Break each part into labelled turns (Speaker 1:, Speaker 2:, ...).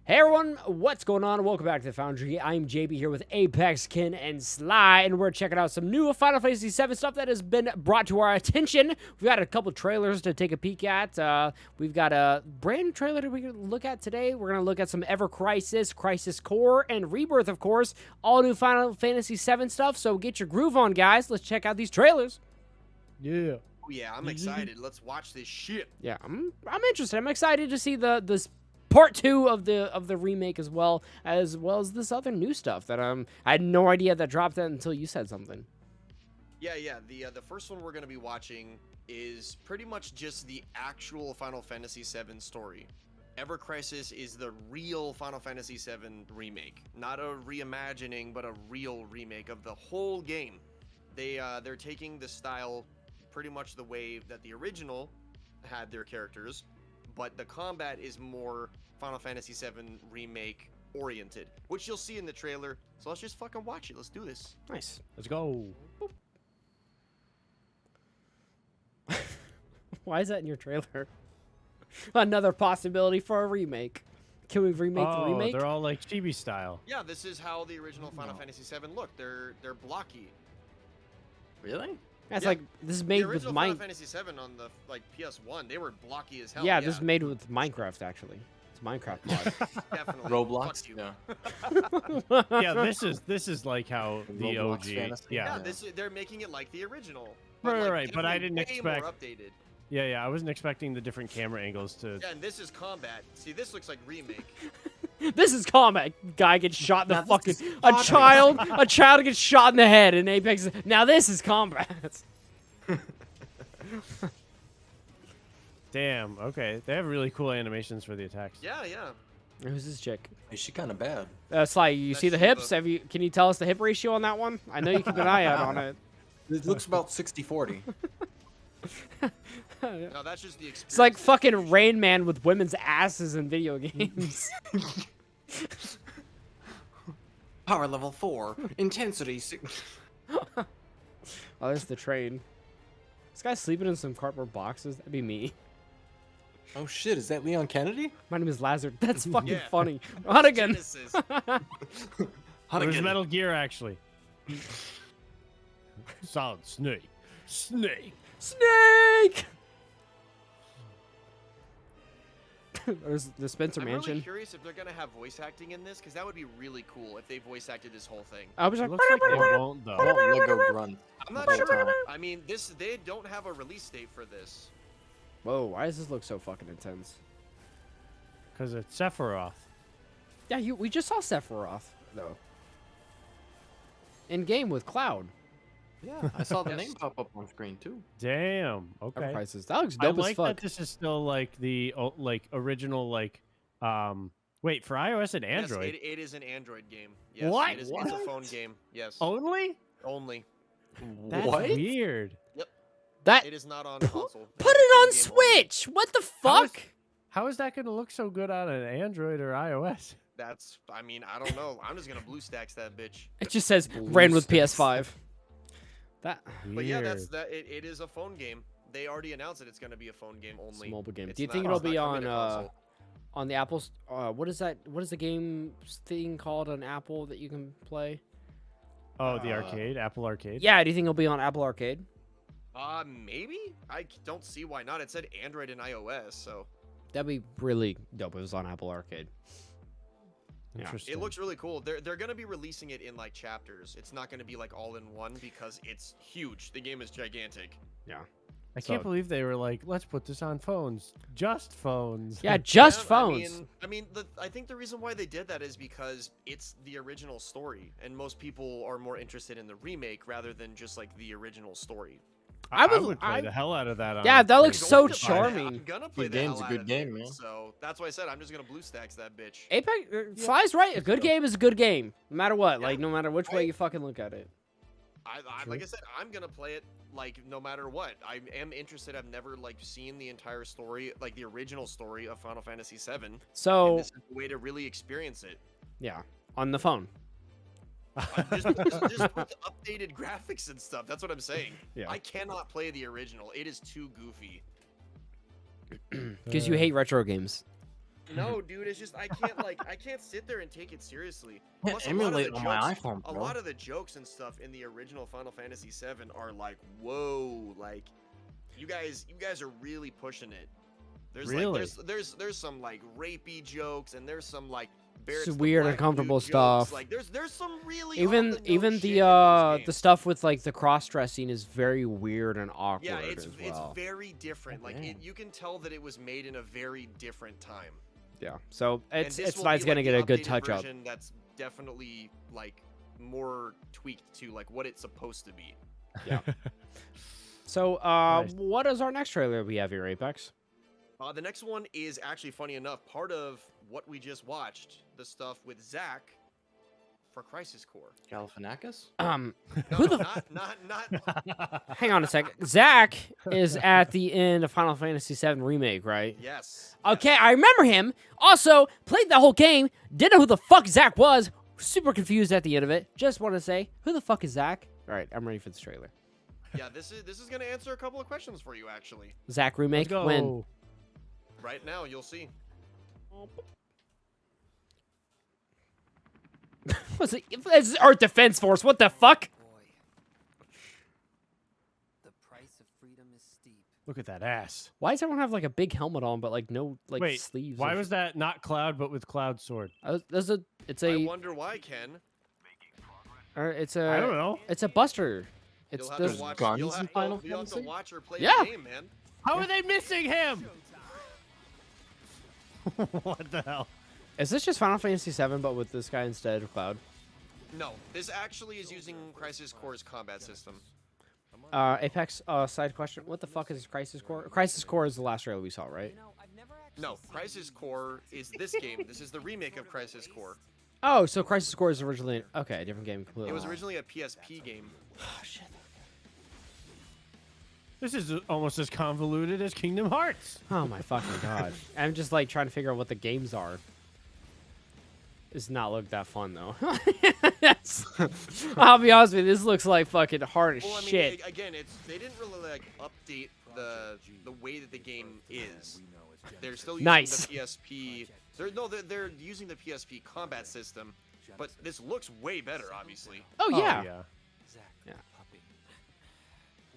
Speaker 1: Hey everyone, what's going on? Welcome back to the Foundry. I'm JB here with Apex, Kin, and Sly, and we're checking out some new Final Fantasy VII stuff that has been brought to our attention. We've got a couple trailers to take a peek at. We've got a brand new trailer that we can look at today. We're going to look at some Ever Crisis, Crisis Core, and Rebirth, of course. All new Final Fantasy VII stuff, so get your groove on, guys. Let's check out these trailers.
Speaker 2: Yeah.
Speaker 3: Oh yeah, I'm excited. Let's watch this shit.
Speaker 1: Yeah, I'm interested. I'm excited to see this part 2 of the remake as well as this other new stuff that I had no idea that dropped that until you said something.
Speaker 3: Yeah. The first one we're gonna be watching is pretty much just the actual Final Fantasy VII story. Ever Crisis is the real Final Fantasy VII remake, not a reimagining, but a real remake of the whole game. They're taking the style pretty much the way that the original had their characters, but the combat is more Final Fantasy VII remake oriented, which you'll see in the trailer. So let's just fucking watch it. Let's do this.
Speaker 1: Nice.
Speaker 2: Let's go.
Speaker 1: Why is that in your trailer? Another possibility for a remake. Can we remake the remake?
Speaker 2: They're all like chibi style.
Speaker 3: Yeah, this is how the original Final Fantasy VII looked. They're blocky.
Speaker 4: Really?
Speaker 1: That's
Speaker 3: Yeah.
Speaker 1: like this is made
Speaker 3: The
Speaker 1: with
Speaker 3: original Final Fantasy VII on the PS1, they were blocky as hell.
Speaker 1: Yeah, this is made with Minecraft actually. It's Minecraft mod.
Speaker 3: Definitely.
Speaker 4: Roblox?
Speaker 3: Fuck you.
Speaker 4: Yeah.
Speaker 2: Yeah, this is like how the
Speaker 4: Roblox
Speaker 2: OG.
Speaker 4: fantasy?
Speaker 2: Yeah.
Speaker 3: Yeah, they're making it like the original.
Speaker 2: Right. But I
Speaker 3: definitely
Speaker 2: didn't
Speaker 3: way more
Speaker 2: expect.
Speaker 3: updated.
Speaker 2: Yeah. I wasn't expecting the different camera angles to.
Speaker 3: Yeah, and this is combat. See, this looks like remake.
Speaker 1: This is combat. Guy gets shot in the
Speaker 4: Now this
Speaker 1: fucking
Speaker 4: is
Speaker 1: a
Speaker 4: combat.
Speaker 1: child gets shot in the head in Apex. Now this is combat.
Speaker 2: Damn. Okay. They have really cool animations for the attacks.
Speaker 3: Yeah.
Speaker 1: Who's this chick?
Speaker 4: Is she kind of bad?
Speaker 1: Sly, you
Speaker 3: That's
Speaker 1: see the
Speaker 3: Shiva.
Speaker 1: hips? Can you tell us the hip ratio on that one? I know you keep an eye out on it.
Speaker 4: It looks about 60-40.
Speaker 3: No, that's just the experience.
Speaker 1: It's like fucking Rain Man with women's asses in video games.
Speaker 4: Power level 4. Intensity 6.
Speaker 1: Oh, there's the train. This guy's sleeping in some cardboard boxes. That'd be me.
Speaker 4: Oh shit, is that Leon Kennedy?
Speaker 1: My name is Lazard. That's fucking
Speaker 3: Yeah.
Speaker 1: funny. Hunnigan.
Speaker 3: Genesis.
Speaker 2: There's Metal Gear actually. Solid Snake.
Speaker 1: Snake! There's the Spencer
Speaker 3: I'm
Speaker 1: Mansion.
Speaker 3: really curious if they're gonna have voice acting in this, because that would be really cool if they voice acted this whole thing.
Speaker 1: I was
Speaker 2: It
Speaker 1: like,
Speaker 2: looks like they won't though.
Speaker 4: Lego grunt.
Speaker 3: I'm not
Speaker 4: Whole
Speaker 3: sure.
Speaker 4: time.
Speaker 3: I mean, they don't have a release date for this.
Speaker 1: whoa, why does this look so fucking intense?
Speaker 2: Because it's Sephiroth.
Speaker 1: Yeah, we just saw Sephiroth, though. In game with Cloud.
Speaker 4: Yeah, I saw the
Speaker 3: Yes.
Speaker 4: name pop up on screen too.
Speaker 2: Damn. Okay.
Speaker 1: Prices. That looks
Speaker 2: I
Speaker 1: dope as
Speaker 2: like
Speaker 1: fuck.
Speaker 2: that this is still like the original wait, for iOS and Android.
Speaker 3: Yes, it is an Android game. Yes,
Speaker 2: What?
Speaker 3: It's a phone game. Yes.
Speaker 2: Only?
Speaker 3: Only.
Speaker 2: That's
Speaker 4: What?
Speaker 2: weird.
Speaker 1: That
Speaker 3: It is not on console.
Speaker 1: put
Speaker 3: is a
Speaker 1: it on
Speaker 3: phone game only.
Speaker 1: Switch. What the
Speaker 2: How is-
Speaker 1: fuck?
Speaker 2: How is that going to look so good on an Android or iOS?
Speaker 3: I mean, I don't know. I'm just gonna BlueStacks that bitch.
Speaker 1: It just says
Speaker 4: Blue
Speaker 1: ran with
Speaker 4: stacks.
Speaker 1: PS5. That
Speaker 3: But yeah,
Speaker 2: Weird.
Speaker 3: it is a phone game. They already announced that it's gonna be a phone game
Speaker 1: it's a
Speaker 3: only.
Speaker 1: mobile game.
Speaker 3: It's
Speaker 1: Do you
Speaker 3: not-
Speaker 1: think
Speaker 3: it's
Speaker 1: it'll be
Speaker 3: not coming to
Speaker 1: on
Speaker 3: console.
Speaker 1: on the Apple's? What is that? What is the game thing called on Apple that you can play?
Speaker 2: Oh, the arcade, Apple Arcade.
Speaker 1: Yeah, do you think it'll be on Apple Arcade?
Speaker 3: Maybe. I don't see why not. It said Android and iOS, so
Speaker 1: That'd be really dope if it was on Apple Arcade. Yeah.
Speaker 2: Interesting.
Speaker 3: it looks really cool. They're gonna be releasing it in like chapters. It's not gonna be like all in one because it's huge. The game is gigantic.
Speaker 1: Yeah.
Speaker 2: I
Speaker 1: So-
Speaker 2: can't believe they were like, let's put this on phones. Just phones.
Speaker 1: Yeah, just
Speaker 3: Yeah,
Speaker 1: phones.
Speaker 3: I think the reason why they did that is because it's the original story, and most people are more interested in the remake rather than just like the original story.
Speaker 2: I
Speaker 1: would-
Speaker 2: would play the hell out of that. On
Speaker 1: Yeah,
Speaker 2: a
Speaker 1: that looks
Speaker 3: I'm
Speaker 1: so
Speaker 3: going to play it.
Speaker 1: charming.
Speaker 3: I'm gonna play
Speaker 4: Good
Speaker 3: the
Speaker 4: game's
Speaker 3: hell
Speaker 4: a
Speaker 3: out
Speaker 4: good
Speaker 3: of
Speaker 4: game,
Speaker 3: it,
Speaker 4: man.
Speaker 3: So that's why I said I'm just gonna BlueStacks that bitch.
Speaker 1: Apex Fly's right. A good game is a good game, no matter what.
Speaker 3: Yeah.
Speaker 1: Like no matter which way
Speaker 3: Right.
Speaker 1: you fucking look at it.
Speaker 3: Like I said, I'm gonna play it like no matter what. I am interested. I've never like seen the entire story, like the original story of Final Fantasy VII. And
Speaker 1: So
Speaker 3: this is the way to really experience it.
Speaker 1: yeah, on the phone.
Speaker 3: Just with the updated graphics and stuff. That's what I'm saying.
Speaker 1: Yeah.
Speaker 3: I cannot play the original. It is too goofy.
Speaker 1: Because you hate retro games.
Speaker 3: No, dude, it's just I can't sit there and take it seriously.
Speaker 4: Can't
Speaker 3: Plus, a lot of
Speaker 4: emulate
Speaker 3: the
Speaker 4: on my
Speaker 3: jokes-
Speaker 4: iPhone,
Speaker 3: A
Speaker 4: bro.
Speaker 3: lot of the jokes and stuff in the original Final Fantasy VII are like, whoa, like you guys are really pushing it. There's
Speaker 2: Really?
Speaker 3: like there's some like rapey jokes and there's some like
Speaker 1: It's
Speaker 3: Barrett's the
Speaker 1: weird,
Speaker 3: Black
Speaker 1: uncomfortable
Speaker 3: Dude jokes.
Speaker 1: stuff.
Speaker 3: Like there's some really
Speaker 1: Even
Speaker 3: on-the-nose
Speaker 1: even
Speaker 3: shit
Speaker 1: the
Speaker 3: in those
Speaker 1: the
Speaker 3: games.
Speaker 1: stuff with like the cross dressing is very weird and awkward
Speaker 3: Yeah, it's
Speaker 1: as well.
Speaker 3: very different. Like
Speaker 4: dang.
Speaker 3: you can tell that it was made in a very different time.
Speaker 1: Yeah, so
Speaker 3: And
Speaker 1: it's
Speaker 3: this will
Speaker 1: nice
Speaker 3: be,
Speaker 1: gonna
Speaker 3: like,
Speaker 1: get
Speaker 3: the
Speaker 1: a good
Speaker 3: updated
Speaker 1: touch up.
Speaker 3: version that's definitely like more tweaked to like what it's supposed to be.
Speaker 1: So
Speaker 2: Nice.
Speaker 1: what is our next trailer we have here, Apex?
Speaker 3: The next one is actually funny enough part of what we just watched, the stuff with Zach for Crisis Core.
Speaker 4: Galifianakis?
Speaker 3: No,
Speaker 1: Who the
Speaker 3: not
Speaker 1: hang on a sec. Zach is at the end of Final Fantasy VII Remake, right?
Speaker 3: yes.
Speaker 1: Okay,
Speaker 3: yes.
Speaker 1: I remember him. Also, played the whole game. Didn't know who the fuck Zach was. Super confused at the end of it. Just want to say, who the fuck is Zach? All right, I'm ready for this trailer.
Speaker 3: Yeah, this is gonna answer a couple of questions for you actually.
Speaker 1: Zach Remake,
Speaker 2: Let's go.
Speaker 1: when?
Speaker 3: Right now, you'll see.
Speaker 1: What's it? It's Earth Defense Force. What the fuck?
Speaker 5: Boy, the price of freedom is steep.
Speaker 2: Look at that ass.
Speaker 1: Why does everyone have like a big helmet on, but like no like
Speaker 2: Wait,
Speaker 1: sleeves?
Speaker 2: why
Speaker 1: or-
Speaker 2: was that not Cloud but with Cloud Sword?
Speaker 1: It's
Speaker 3: I
Speaker 1: a
Speaker 3: wonder why, Ken.
Speaker 1: it's
Speaker 2: I don't
Speaker 1: a
Speaker 2: know.
Speaker 1: it's a Buster. It's
Speaker 3: You'll have
Speaker 1: there's
Speaker 3: to watch.
Speaker 4: guns
Speaker 3: You'll
Speaker 4: in
Speaker 3: have,
Speaker 4: Final
Speaker 3: you'll have to
Speaker 4: Fantasy?
Speaker 3: watch or play
Speaker 1: Yeah.
Speaker 3: the game, man.
Speaker 2: How are they missing him? What the hell?
Speaker 1: Is this just Final Fantasy VII but with this guy instead of Cloud?
Speaker 3: No, this actually is using Crisis Core's combat system.
Speaker 1: Apex, side question. What the fuck is Crisis Core? Crisis Core is the last trailer we saw, right?
Speaker 5: You know, I've never actually
Speaker 3: No,
Speaker 5: seen
Speaker 3: Crisis
Speaker 5: any
Speaker 3: Core is this game. This is the remake of Crisis Core.
Speaker 1: Oh, so Crisis Core is originally okay, a different game completely.
Speaker 3: It was originally a PSP game.
Speaker 1: Oh, shit.
Speaker 2: This is almost as convoluted as Kingdom Hearts.
Speaker 1: Oh my fucking god. I'm just like trying to figure out what the games are. Does not look that fun though. I'll be honest with you, this looks like fucking hard as
Speaker 3: Well, I mean,
Speaker 1: shit.
Speaker 3: again, they didn't really like update the way that the game is. They're still using
Speaker 1: Nice.
Speaker 3: the PSP. They're using the PSP combat system, but this looks way better, obviously.
Speaker 1: Oh yeah.
Speaker 2: yeah.
Speaker 5: Zach,
Speaker 1: Yeah.
Speaker 5: puppy.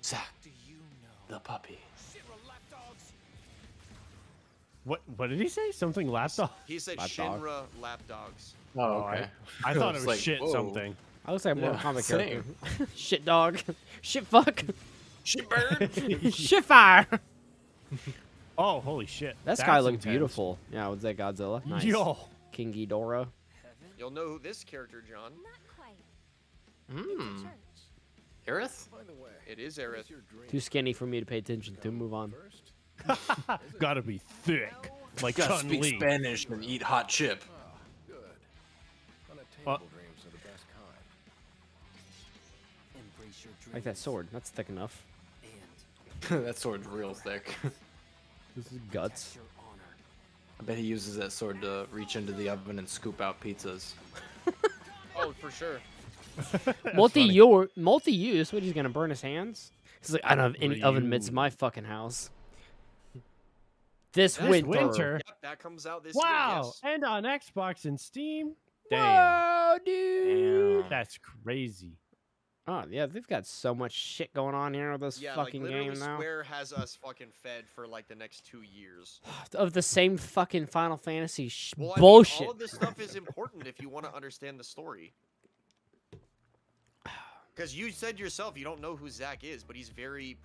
Speaker 4: Zach,
Speaker 5: Do you know?
Speaker 4: the puppy.
Speaker 2: What did he say? Something lapdog?
Speaker 3: He said
Speaker 1: Lapdog.
Speaker 3: Shinra lapdogs.
Speaker 4: Oh,
Speaker 2: I-
Speaker 4: okay.
Speaker 2: I thought it was
Speaker 4: like,
Speaker 2: shit
Speaker 4: whoa.
Speaker 2: something.
Speaker 1: I looks like a Mortal
Speaker 4: Yeah,
Speaker 1: Kombat
Speaker 4: same.
Speaker 1: character. Shit dog. Shit fuck.
Speaker 4: Shitbird.
Speaker 1: Shit fire.
Speaker 2: Oh, holy shit.
Speaker 1: That
Speaker 2: That's
Speaker 1: sky looked
Speaker 2: intense.
Speaker 1: beautiful. Yeah, was that Godzilla? Nice.
Speaker 2: Yo.
Speaker 1: King Ghidorah.
Speaker 5: Heaven?
Speaker 3: You'll know who this character, John.
Speaker 6: Not quite.
Speaker 4: Hmm. Aerith?
Speaker 3: It is Aerith.
Speaker 1: Too skinny for me to pay attention to. Move on.
Speaker 2: Gotta be thick. Like
Speaker 4: Gotta
Speaker 2: Chun
Speaker 4: speak
Speaker 2: Li.
Speaker 4: Spanish and eat hot chip.
Speaker 5: Embrace your dreams.
Speaker 1: Like that sword. That's thick enough.
Speaker 5: And
Speaker 4: That sword's real thick.
Speaker 1: This is guts.
Speaker 5: protect your honor.
Speaker 4: I bet he uses that sword to reach into the oven and scoop out pizzas.
Speaker 3: Oh, for sure.
Speaker 1: Multi-use. What? He's gonna burn his hands? He's like, I don't have any oven mitts in
Speaker 2: Reuse.
Speaker 1: my fucking house. This
Speaker 2: This
Speaker 1: winter.
Speaker 2: winter.
Speaker 3: Yep, that comes out this
Speaker 2: Wow.
Speaker 3: year. Yes.
Speaker 2: And on Xbox and Steam. Damn.
Speaker 1: Whoa, dude.
Speaker 2: That's crazy.
Speaker 1: Oh yeah, they've got so much shit going on here with this
Speaker 3: Yeah,
Speaker 1: fucking
Speaker 3: like literally
Speaker 1: game now.
Speaker 3: Square has us fucking fed for like the next 2 years.
Speaker 1: Of the same fucking Final Fantasy
Speaker 3: Well, I mean,
Speaker 1: bullshit.
Speaker 3: all of this stuff is important if you want to understand the story. Because you said yourself you don't know who Zack is, but he's very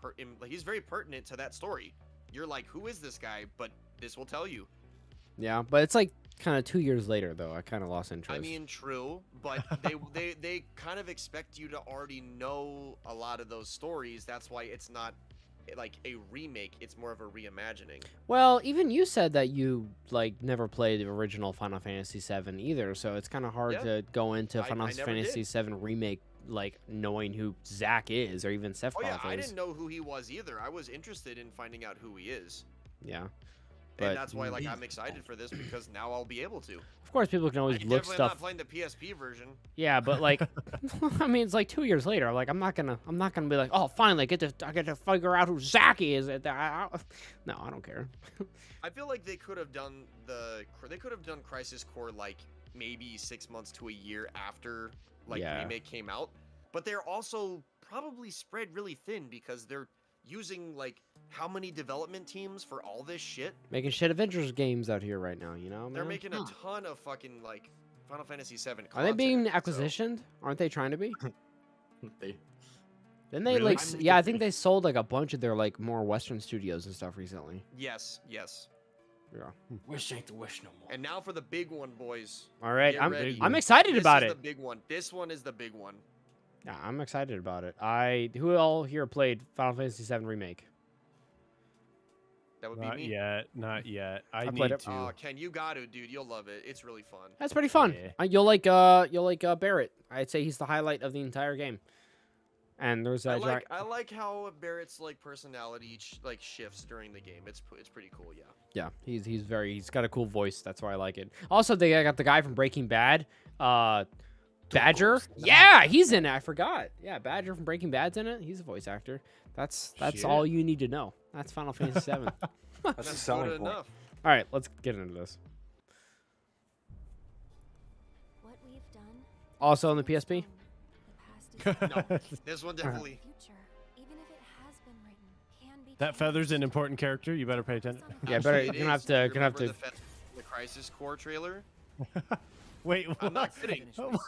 Speaker 3: he's very pertinent to that story. You're like, who is this guy? But this will tell you.
Speaker 1: Yeah, but it's like kind of 2 years later though. I kind of lost interest.
Speaker 3: I mean, true, but they kind of expect you to already know a lot of those stories. That's why it's not like a remake; it's more of a reimagining.
Speaker 1: well, even you said that you like never played the original Final Fantasy VII either, so it's kind of hard
Speaker 3: Yeah.
Speaker 1: to go into
Speaker 3: I
Speaker 1: Final
Speaker 3: never
Speaker 1: Fantasy
Speaker 3: did.
Speaker 1: VII remake like knowing who Zack is or even Sephiroth
Speaker 3: Oh yeah, I
Speaker 1: is.
Speaker 3: didn't know who he was either. I was interested in finding out who he is.
Speaker 1: Yeah. But
Speaker 3: And that's why, like, I'm excited for this because now I'll be able to.
Speaker 1: of course, people can always
Speaker 3: I'm
Speaker 1: look
Speaker 3: definitely
Speaker 1: stuff.
Speaker 3: not playing the PSP version.
Speaker 1: Yeah, but like, I mean, it's like 2 years later. Like, I'm not gonna be like, oh, finally, I get to figure out who Zaki is. No, I don't care.
Speaker 3: I feel like they could have done Crisis Core like maybe 6 months to a year after like
Speaker 1: Yeah.
Speaker 3: the remake came out, but they're also probably spread really thin because they're using like how many development teams for all this shit?
Speaker 1: Making shit Avengers games out here right now, you know,
Speaker 3: They're
Speaker 1: man?
Speaker 3: making a ton of fucking like Final Fantasy VII content.
Speaker 1: Are they being
Speaker 3: so-
Speaker 1: acquisitioned? Aren't they trying to be?
Speaker 4: They
Speaker 1: Then they
Speaker 2: Really?
Speaker 1: like, yeah, I think they sold like a bunch of their like more Western studios and stuff recently.
Speaker 3: Yes, yes.
Speaker 1: Yeah.
Speaker 4: wish ain't the wish no more.
Speaker 3: And now for the big one, boys.
Speaker 1: All right,
Speaker 3: Get
Speaker 1: I'm
Speaker 3: ready.
Speaker 1: I'm excited
Speaker 3: This
Speaker 1: about
Speaker 3: is
Speaker 1: it.
Speaker 3: the big one. This one is the big one.
Speaker 1: Yeah, I'm excited about it. Who all here played Final Fantasy VII Remake?
Speaker 3: That would
Speaker 2: Not
Speaker 3: be me.
Speaker 2: yet. Not yet. I
Speaker 1: played
Speaker 2: need
Speaker 1: it.
Speaker 2: to.
Speaker 3: Oh, Ken, you got to, dude. You'll love it. It's really fun.
Speaker 1: That's pretty fun.
Speaker 2: Yeah.
Speaker 1: You'll like Barrett. I'd say he's the highlight of the entire game. And there's
Speaker 3: I
Speaker 1: that
Speaker 3: like I like how Barrett's like personality like shifts during the game. It's pretty cool. Yeah.
Speaker 1: yeah, he's got a cool voice. That's why I like it. Also, they got the guy from Breaking Bad, Badger. Yeah, he's in it. I forgot. Yeah, Badger from Breaking Bad's in it. He's a voice actor. That's
Speaker 2: Shit.
Speaker 1: all you need to know. That's Final Fantasy VII.
Speaker 4: That's the
Speaker 3: That's
Speaker 4: selling
Speaker 3: good
Speaker 4: point.
Speaker 3: enough.
Speaker 1: All right, let's get into this.
Speaker 6: What we've done.
Speaker 1: Also on the
Speaker 6: is
Speaker 1: PSP.
Speaker 6: done. The past is
Speaker 3: No, this one definitely.
Speaker 6: future, even if it has been written, can be
Speaker 2: That feather's an
Speaker 6: changed.
Speaker 2: important character. You better pay attention.
Speaker 1: Yeah, better-
Speaker 3: Actually,
Speaker 1: you're
Speaker 3: it
Speaker 1: gonna have
Speaker 3: is.
Speaker 1: to-
Speaker 3: You
Speaker 1: gonna have
Speaker 3: remember
Speaker 1: to-
Speaker 3: the Crisis Core trailer.
Speaker 2: Wait,
Speaker 3: I'm
Speaker 2: what?
Speaker 3: not kidding.
Speaker 4: Oh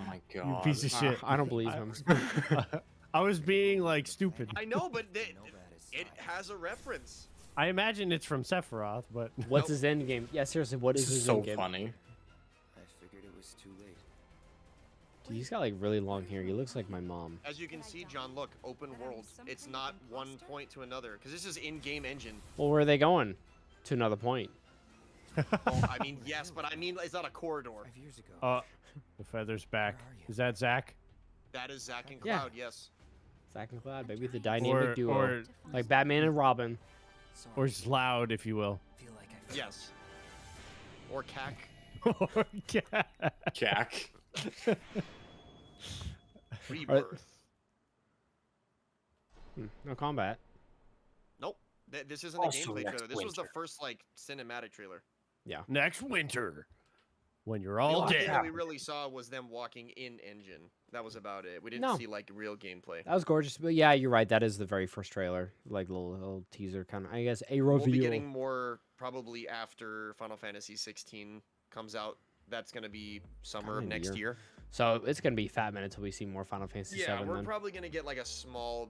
Speaker 4: my
Speaker 2: You
Speaker 4: god.
Speaker 2: piece of shit.
Speaker 1: I don't believe him.
Speaker 2: I was being like stupid.
Speaker 3: I know, but
Speaker 5: Know that is
Speaker 3: it
Speaker 5: science.
Speaker 3: has a reference.
Speaker 2: I imagine it's from Sephiroth, but
Speaker 1: What's his end game? Yeah, seriously, what is
Speaker 4: This is
Speaker 1: his
Speaker 4: so
Speaker 1: end game?
Speaker 4: funny.
Speaker 5: I figured it was too late.
Speaker 1: Dude, he's got like really long hair. He looks like my mom.
Speaker 3: As you can see, John, look, open world. It's not one point to another because this is in-game engine.
Speaker 1: Well, where are they going? To another point.
Speaker 3: Oh, I mean, yes, but I mean, it's not a corridor.
Speaker 5: 5 years ago.
Speaker 2: the feather's back.
Speaker 5: Where are you?
Speaker 2: Is that Zach?
Speaker 3: That is Zack and
Speaker 1: Yeah.
Speaker 3: Cloud. Yes.
Speaker 1: Zack and Cloud, baby, the dynamic duo.
Speaker 2: Or
Speaker 1: Like Batman and Robin.
Speaker 5: Sorry,
Speaker 2: or Sloud, if you will.
Speaker 5: feel like I failed.
Speaker 3: Yes. Or Cac.
Speaker 2: Or
Speaker 4: Jack.
Speaker 3: Rebirth.
Speaker 1: No combat.
Speaker 3: Nope. This isn't a
Speaker 4: Also
Speaker 3: gameplay
Speaker 4: next
Speaker 3: trailer. This was the
Speaker 4: winter.
Speaker 3: first like cinematic trailer.
Speaker 2: Next winter, when you're
Speaker 3: The
Speaker 2: all
Speaker 3: only thing
Speaker 2: dead.
Speaker 3: that we really saw was them walking in engine. That was about it. We didn't
Speaker 1: No.
Speaker 3: see like real gameplay.
Speaker 1: That was gorgeous. But yeah, you're right. That is the very first trailer. Like little teaser kind of, I guess, a
Speaker 3: We'll be
Speaker 1: reveal.
Speaker 3: getting more probably after Final Fantasy 16 comes out. That's gonna be summer of
Speaker 1: Kinda
Speaker 3: next year.
Speaker 1: So it's going to be a fat minute until we see more Final Fantasy
Speaker 3: Yeah,
Speaker 1: 7
Speaker 3: we're
Speaker 1: then.
Speaker 3: probably gonna get like a small,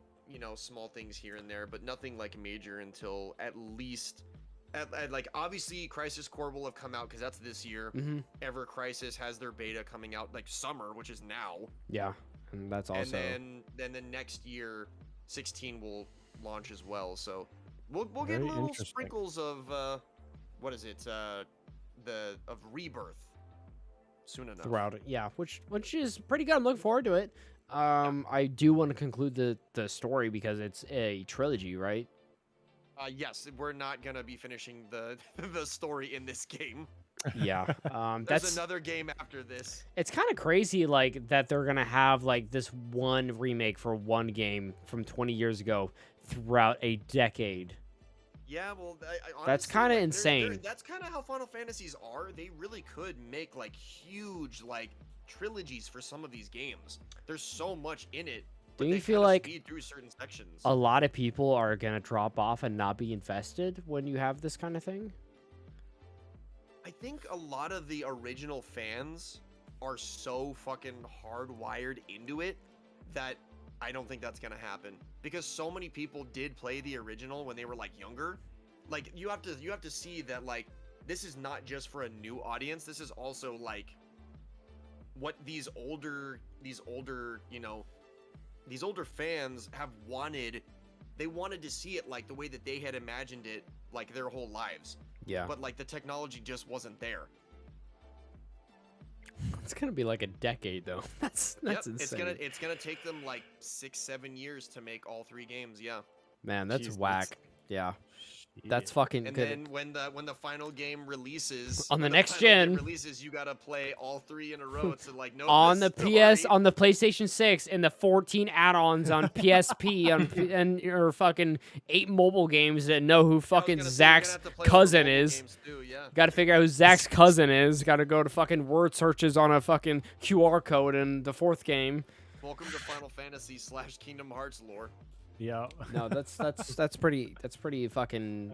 Speaker 3: small things here and there, but nothing like major until at least, at like obviously Crisis Core will have come out because that's this year.
Speaker 1: Mm-hmm.
Speaker 3: Ever Crisis has their beta coming out like summer, which is now,
Speaker 1: Yeah. And that's also...
Speaker 3: and then the next year, 16 will launch as well. So we'll get
Speaker 2: Very
Speaker 3: little
Speaker 2: interesting.
Speaker 3: sprinkles of what is it? Of Rebirth soon enough.
Speaker 1: throughout it. Yeah, which is pretty good. I'm looking forward to it. I do want to conclude the story because it's a trilogy, right?
Speaker 3: Yes, we're not gonna be finishing the the story in this game.
Speaker 1: Yeah.
Speaker 3: There's
Speaker 1: That's
Speaker 3: another game after this.
Speaker 1: it's kind of crazy like that they're going to have like this one remake for one game from 20 years ago throughout a decade.
Speaker 3: Yeah, well, I
Speaker 1: That's
Speaker 3: honestly,
Speaker 1: kinda
Speaker 3: like, they're-
Speaker 1: insane.
Speaker 3: that's kind of how Final Fantasies are. They really could make like huge like trilogies for some of these games. There's so much in it. but
Speaker 1: Don't you
Speaker 3: they
Speaker 1: feel
Speaker 3: kinda
Speaker 1: like
Speaker 3: speed through certain sections?
Speaker 1: a lot of people are going to drop off and not be invested when you have this kind of thing?
Speaker 3: I think a lot of the original fans are so fucking hardwired into it that I don't think that's gonna happen because so many people did play the original when they were like younger. Like you have to see that like this is not just for a new audience. This is also like what these older fans have wanted. They wanted to see it like the way that they had imagined it like their whole lives.
Speaker 1: Yeah.
Speaker 3: But like the technology just wasn't there.
Speaker 1: It's going to be like a decade though. That's
Speaker 3: Yep,
Speaker 1: insane.
Speaker 3: it's gonna take them like 6-7 years to make all 3 games. Yeah.
Speaker 1: Man, that's
Speaker 2: Jeez,
Speaker 1: whack. Yeah. That's fucking
Speaker 3: And
Speaker 1: good.
Speaker 3: then when the final game releases
Speaker 1: On the
Speaker 3: when
Speaker 1: next
Speaker 3: final game
Speaker 1: gen.
Speaker 3: releases, you gotta play all 3 in a row to like know
Speaker 1: On
Speaker 3: the
Speaker 1: the PS,
Speaker 3: story.
Speaker 1: on the PlayStation 6, and the 14 add-ons on PSP, and your fucking 8 mobile games that know who
Speaker 3: I was
Speaker 1: fucking
Speaker 3: gonna say, you're gonna
Speaker 1: Zach's
Speaker 3: have to play all the
Speaker 1: cousin
Speaker 3: mobile
Speaker 1: is.
Speaker 3: games too, yeah.
Speaker 1: Got to figure out who Zach's cousin is. Got to go to fucking word searches on a fucking QR code in the 4th game.
Speaker 3: Welcome to Final Fantasy / Kingdom Hearts lore.
Speaker 2: Yeah.
Speaker 1: No, that's pretty fucking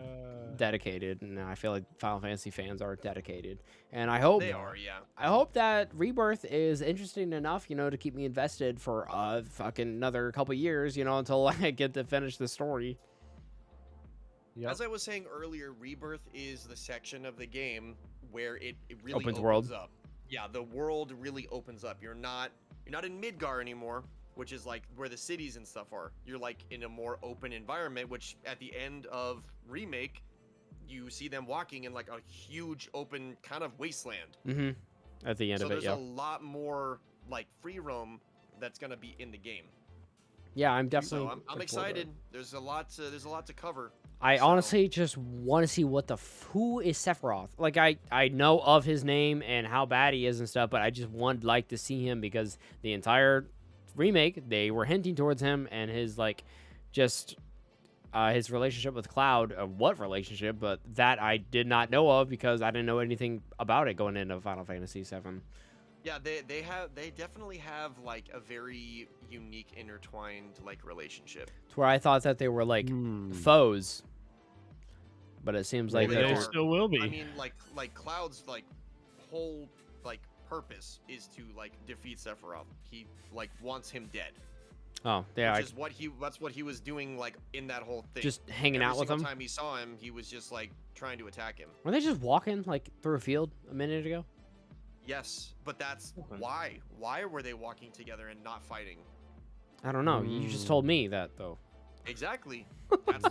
Speaker 1: dedicated, and I feel like Final Fantasy fans are dedicated. And I hope
Speaker 3: They are, yeah.
Speaker 1: I hope that Rebirth is interesting enough, to keep me invested for fucking another couple years, until I get to finish the story.
Speaker 2: Yep.
Speaker 3: As I was saying earlier, Rebirth is the section of the game where it really
Speaker 1: Opens
Speaker 3: opens
Speaker 1: world.
Speaker 3: up. Yeah, the world really opens up. You're not in Midgar anymore, which is like where the cities and stuff are. You're like in a more open environment, which at the end of Remake, you see them walking in like a huge open kind of wasteland.
Speaker 1: Mm-hmm. At the end
Speaker 3: So
Speaker 1: of it,
Speaker 3: there's
Speaker 1: yeah.
Speaker 3: a lot more like free roam that's gonna be in the game.
Speaker 1: Yeah, I'm definitely.
Speaker 3: So I'm excited. There's a lot to cover.
Speaker 1: I
Speaker 3: So-
Speaker 1: honestly just want to see who is Sephiroth. Like I know of his name and how bad he is and stuff, but I just would like to see him because the entire remake they were hinting towards him and his his relationship with Cloud. What relationship? But that I did not know of because I didn't know anything about it going into Final Fantasy VII.
Speaker 3: Yeah, they definitely have like a very unique intertwined like relationship.
Speaker 1: To where I thought that they were like foes, but it seems like
Speaker 3: Maybe
Speaker 2: Maybe
Speaker 3: they
Speaker 2: they
Speaker 3: are.
Speaker 2: still will be.
Speaker 3: I mean, like Cloud's like whole like purpose is to like defeat Sephiroth. He like wants him dead.
Speaker 1: oh yeah,
Speaker 3: Which is that's what he was doing like in that whole thing.
Speaker 1: just hanging
Speaker 3: Every
Speaker 1: out with
Speaker 3: single
Speaker 1: him.
Speaker 3: time he saw him, he was just like trying to attack him.
Speaker 1: Were they just walking like through a field a minute ago?
Speaker 3: Yes, but that's why. Why were they walking together and not fighting?
Speaker 1: I don't know. You just told me that though.
Speaker 3: Exactly. That's the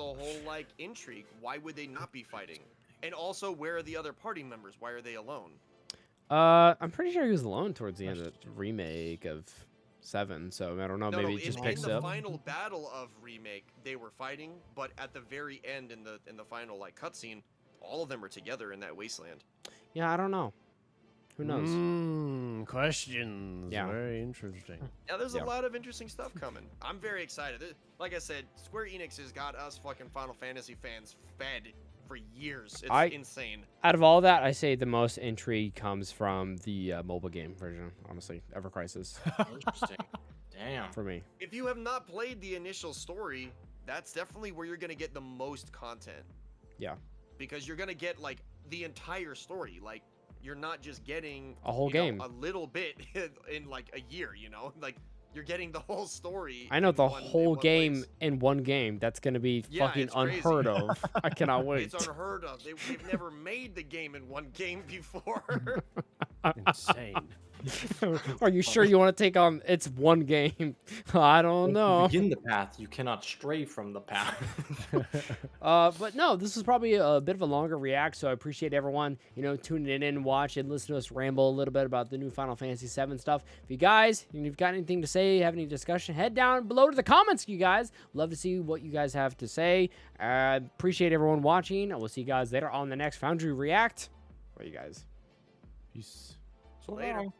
Speaker 3: whole like intrigue. Why would they not be fighting? And also, where are the other party members? Why are they alone?
Speaker 1: I'm pretty sure he was alone towards the end of the remake of 7, so I don't know. Maybe it just
Speaker 3: in
Speaker 1: picks
Speaker 3: the
Speaker 1: up.
Speaker 3: final battle of Remake, they were fighting, but at the very end, in the final like cutscene, all of them are together in that wasteland.
Speaker 1: Yeah, I don't know. Who knows?
Speaker 2: Questions.
Speaker 1: Yeah.
Speaker 2: Very interesting.
Speaker 3: Yeah, there's
Speaker 1: Yeah.
Speaker 3: a lot of interesting stuff coming. I'm very excited. Like I said, Square Enix has got us fucking Final Fantasy fans fed for years. It's insane.
Speaker 1: Out of all that, I say the most intrigue comes from the mobile game version. Honestly, Ever Crisis
Speaker 4: Interesting. Damn.
Speaker 1: for me.
Speaker 3: If you have not played the initial story, that's definitely where you're gonna get the most content.
Speaker 1: Yeah.
Speaker 3: Because you're gonna get like the entire story. Like you're not just getting
Speaker 1: A whole
Speaker 3: you know,
Speaker 1: game.
Speaker 3: a little bit in like a year. Like you're getting the whole story.
Speaker 1: I know
Speaker 3: in
Speaker 1: the
Speaker 3: one- in
Speaker 1: whole
Speaker 3: one
Speaker 1: game
Speaker 3: place.
Speaker 1: in one game. That's gonna be
Speaker 3: Yeah,
Speaker 1: fucking
Speaker 3: it's crazy.
Speaker 1: unheard of. I cannot wait.
Speaker 3: It's unheard of. They've never made the game in one game before.
Speaker 2: Insane.
Speaker 1: Are you sure you want to take on? It's one game. I don't
Speaker 4: Once
Speaker 1: know.
Speaker 4: you begin the path, you cannot stray from the path.
Speaker 1: But no, this was probably a bit of a longer react, so I appreciate everyone, tuning in, watch, and listen to us ramble a little bit about the new Final Fantasy VII stuff. If you guys, you've got anything to say, have any discussion, head down below to the comments, you guys. Love to see what you guys have to say. Appreciate everyone watching, and we'll see you guys later on the next Foundry React. What you guys?
Speaker 2: Peace.
Speaker 4: So
Speaker 3: Later.
Speaker 4: long.